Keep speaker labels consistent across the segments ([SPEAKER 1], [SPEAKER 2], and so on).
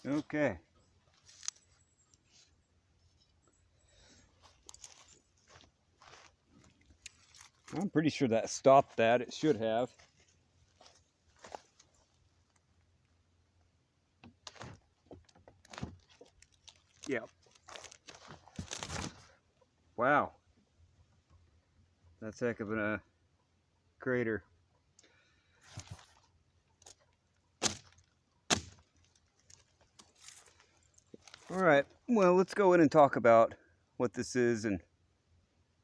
[SPEAKER 1] Okay. I'm pretty sure that stopped that. It should have. Yep. Wow. That's a heck of a crater. All right. Well, let's go in and talk about what this is and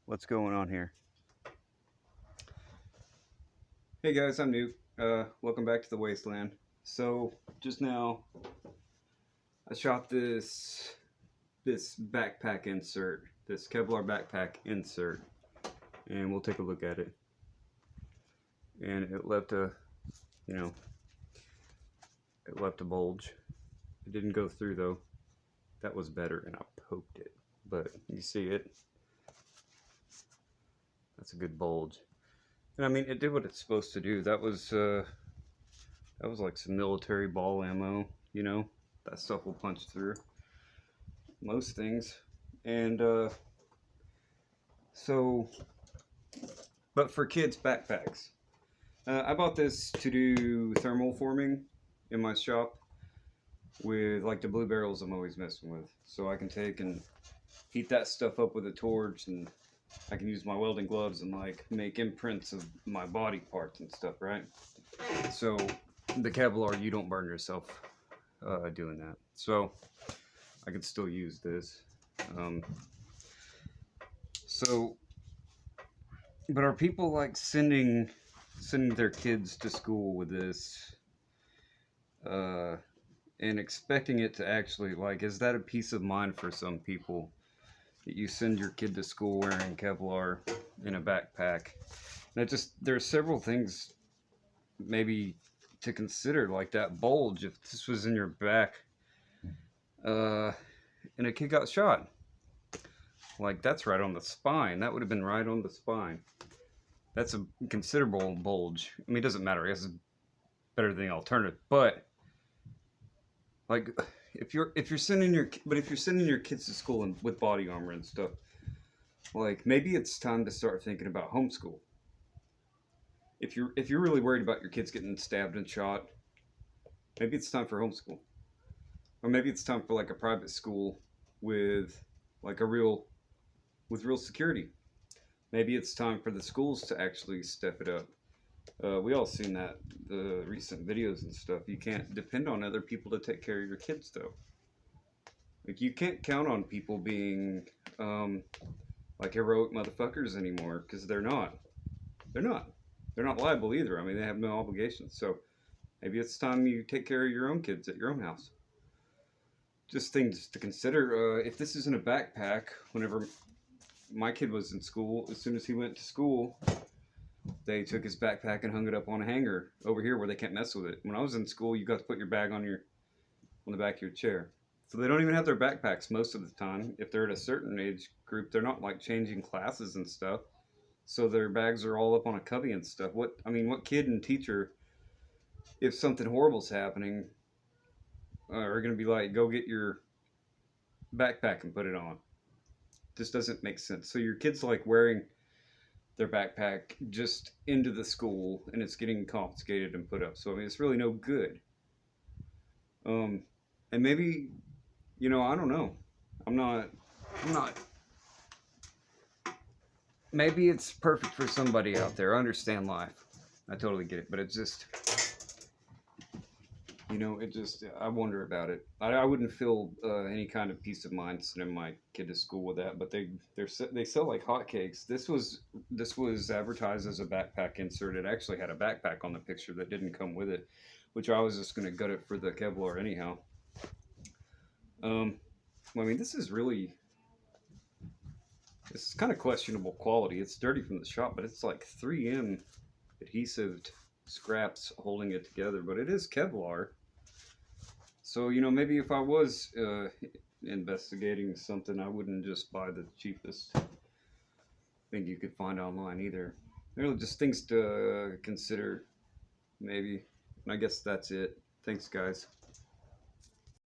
[SPEAKER 1] what's going on here. Hey guys, I'm Newt. Welcome back to the Wasteland. So just now, I shot this backpack insert, this Kevlar backpack insert, and we'll take a look at it. And it left a, it left a bulge. It didn't go through though. That was better, and I poked it. But you see it. That's a good bulge. And I mean, it did what it's supposed to do. That was like some military ball ammo, you know? That stuff will punch through most things. And but for kids' backpacks. I bought this to do thermal forming in my shop with like the blue barrels I'm always messing with. So I can take and heat that stuff up with a torch, and I can use my welding gloves and like make imprints of my body parts and stuff, right? So the Kevlar, you don't burn yourself doing that. So I could still use this. But are people like sending their kids to school with this and expecting it to actually, like, is that a peace of mind for some people that you send your kid to school wearing Kevlar in a backpack? And there's several things maybe to consider, like that bulge. If this was in your back and a kid got shot, like, that's right on the spine. That would have been right on the spine. That's a considerable bulge. I mean, it doesn't matter. I guess it's better than the alternative. But like, if you're sending your kids to school and with body armor and stuff, like, maybe it's time to start thinking about homeschool. If you're really worried about your kids getting stabbed and shot, maybe it's time for homeschool. Or maybe it's time for like a private school with like real security. Maybe it's time for the schools to actually step it up. We all seen that, the recent videos and stuff. You can't depend on other people to take care of your kids, though. Like, you can't count on people being like heroic motherfuckers anymore, because they're not. They're not. They're not liable either. I mean, they have no obligations. So maybe it's time you take care of your own kids at your own house. Just things to consider. If this isn't a backpack, whenever my kid was in school, as soon as he went to school, they took his backpack and hung it up on a hanger over here where they can't mess with it. When I was in school, you got to put your bag on the back of your chair. So they don't even have their backpacks most of the time. If they're at a certain age group, they're not like changing classes and stuff. So their bags are all up on a cubby and stuff. What kid and teacher, if something horrible's happening, are going to be like, go get your backpack and put it on? This doesn't make sense. So your kid's like wearing their backpack just into the school, and it's getting confiscated and put up. So I mean, it's really no good. And maybe, I don't know. I'm not. Maybe it's perfect for somebody out there. I understand life. I totally get it, but it's just, I wonder about it. I wouldn't feel any kind of peace of mind sending my kid to school with that. But they sell like hotcakes. This was advertised as a backpack insert. It actually had a backpack on the picture that didn't come with it, which I was just gonna gut it for the Kevlar anyhow. I mean, this is kind of questionable quality. It's dirty from the shop, but it's like 3M adhesive scraps holding it together. But it is Kevlar. So, maybe if I was investigating something, I wouldn't just buy the cheapest thing you could find online either. They're just things to consider, maybe. And I guess that's it. Thanks, guys.